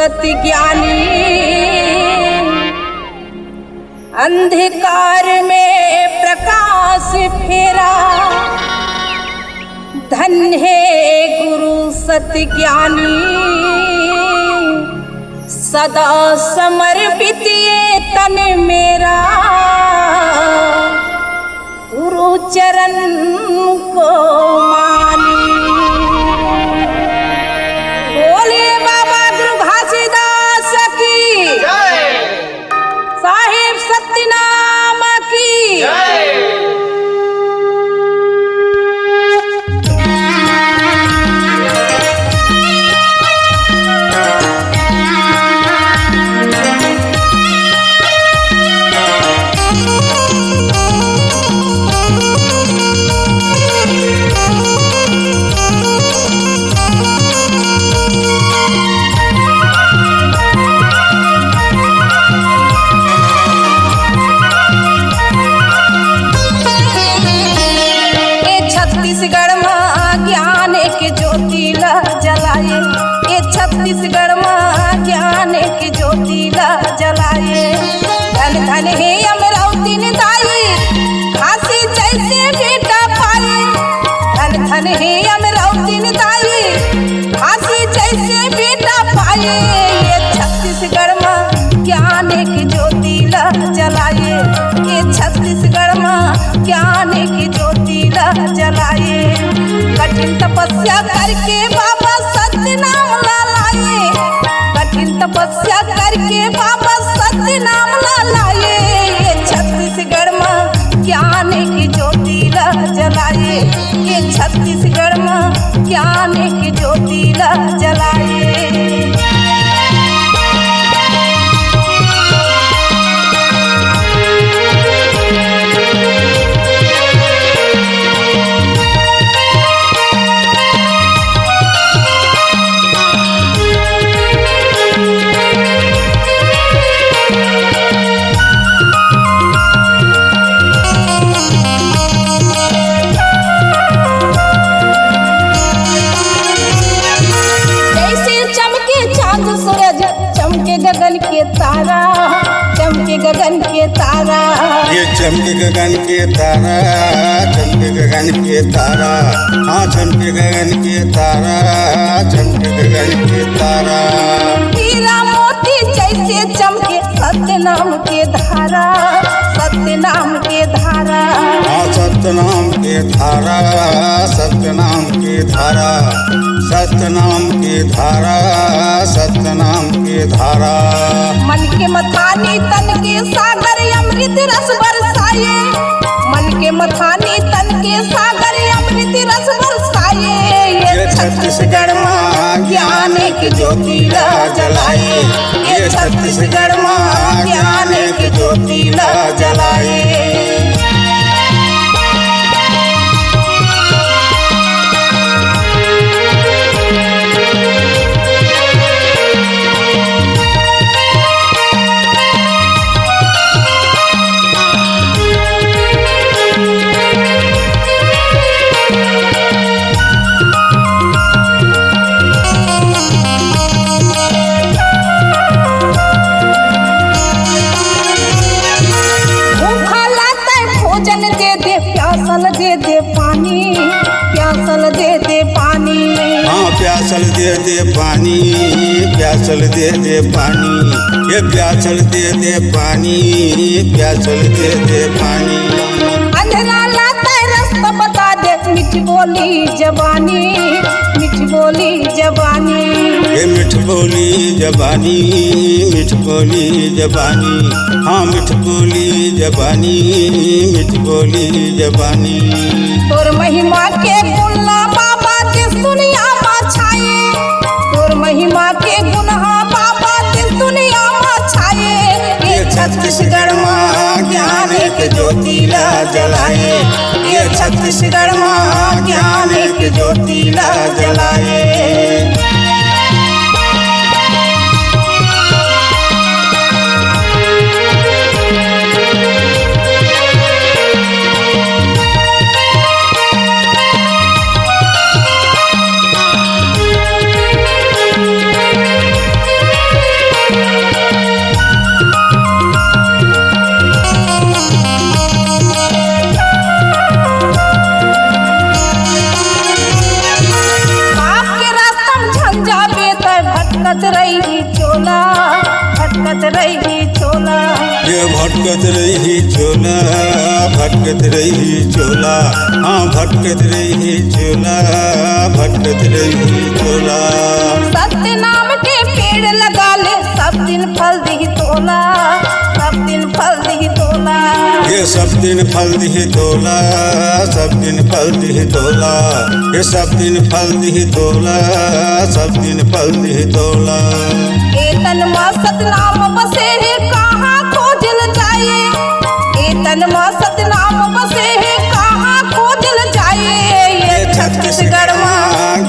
सत्य ज्ञानी, अंधकार में प्रकाश फेरा। धन्य है गुरु सत्य ज्ञानी, सदा समर्पित ये तन मेरा, गुरु चरण को मानी। बोलिए बाबा गुरु घासीदास की, साहिब सत्यनाम की। छत्तीसगढ़ में ज्ञान के ज्योति ला जलाए, ये छत्तीसगढ़ में ज्ञान के ज्योति ला जलाए। धन धन है अमरावती दाई, घासी जैसे बेटा पाए। धन धन है अमरावती दाई, घासी जैसे बेटा पाए। ये छत्तीसगढ़ में ज्ञान के ज्योति ला जलाए, ये छत्तीसगढ़ में ज्ञान की ज्योति ला जलाए। कठिन तपस्या करके बाबा सत्य नाम ला लाए, कठिन तपस्या करके बाबा सत्य नाम ला लाए। ये छत्तीसगढ़ में ज्ञान की ज्योति ला जलाए, ये छत्तीसगढ़ में ज्ञान की ज्योति ला जलाए। गगन के तारा, चमके गगन के तारा, ये चमके गगन के तारा, चमके गगन के तारा। हाँ चमके गगन के तारा, चमके गगन के तारा। हीरा मोती जैसे चमके सत्य नाम के धारा, सत्य नाम के धारा। हाँ सत्य नाम के धारा, सत्य नाम के धारा, सत्य नाम के धारा, सत्य नाम के धारा। मन के मथानी तन के सागर अमृत रस बरसाए, मन के मथानी तन के सागर अमृत रस बरसाए। ये छत्तीसगढ़ में ज्ञान की ज्योति ला जलाए, ये छत्तीसगढ़ में ज्ञान की ज्योति ला जलाए। प्यासल दे दे पानी, प्यासल दे दे पानी। हाँ प्यासल दे दे पानी, प्यासल दे दे पानी। ये प्यासल दे दे पानी, प्यासल दे दे पानी। अंधेरा लाता रास्ता बता दे, मीठी बोली जबानी, मीठी बोली जबानी। ये मीठ बोली जबानी, मीठ बोली जबानी। हाँ मीठ बोली जबानी, मीठ बोली जबानी। तोर महिमा के गुणा बाबा के दुनिया में छाए, तोर महिमा के गुणा बाबा के दुनिया में छाए। ये छत्तीसगढ़ में ज्ञान के ज्योति ला जलाए, ये छत्तीसगढ़ में ज्ञान के ज्योति ला जलाए। भटकत रही चोला, भटकत रही चोला। ये भटकत रही चोला, भटकत रही चोला, हाँ भटकत रही चोला, भटकत रही चोला। सत्य नाम के पेड़ लगा ले, सब दिन फल दी तोला, सब दिन फल दी तोला। ये सब दिन फल दी तोला, सब दिन फल दी तोला, ये सब दिन फल दी तोला, सब दिन फल दी तोला। तन में सतनाम बसे है कहाँ खोजल जाए, तन में सतनाम बसे है कहाँ खोजल जाए। ये छत्तीसगढ़ में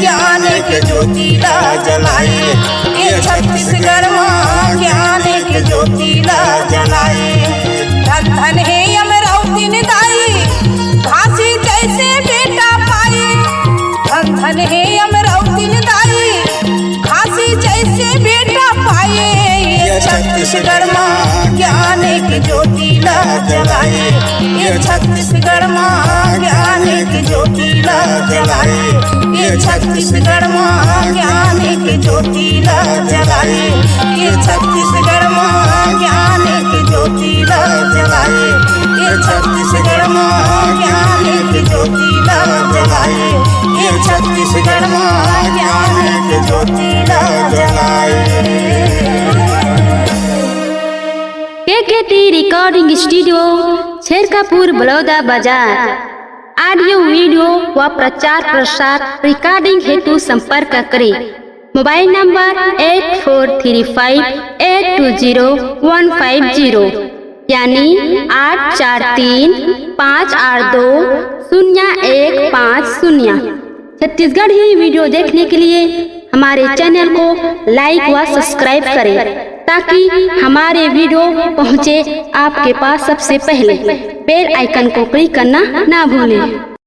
ज्ञान के ज्योति ला जलाए, ये छत्तीसगढ़ में ज्ञान के ज्योति ला जलाए। धन धन है अमरावती निदाई, घासी जैसे बेटा पाए। धन धन है अमरावती निदाई, घासी जैसे बेटा पाए। ये छत्तीसगढ़ में ज्ञान की ज्योति ला जलाए, ये छत्तीसगढ़ में ज्ञान की ज्योति ला जलाए, ये छत्तीसगढ़ में ज्ञान की ज्योति ला जलाए, ये छत्तीसगढ़ में ज्ञान की ज्योति ला जलाए, ये छत्तीसगढ़ में ज्ञान की ज्योति ला जलाए, ये छत्तीसगढ़ में ज्ञान की ज्योति ला जलाए। केकेटी रिकॉर्डिंग स्टूडियो, शेरकापुर, बलौदा बाजार। ऑडियो वीडियो व प्रचार प्रसार रिकॉर्डिंग हेतु संपर्क करें। मोबाइल नंबर 8435820150 यानी 8435820150। छत्तीसगढ़ी वीडियो देखने के लिए हमारे चैनल को लाइक व सब्सक्राइब करें ताकि हमारे वीडियो पहुंचे आपके पास सबसे पहले। बेल आइकन को क्लिक करना ना भूलें।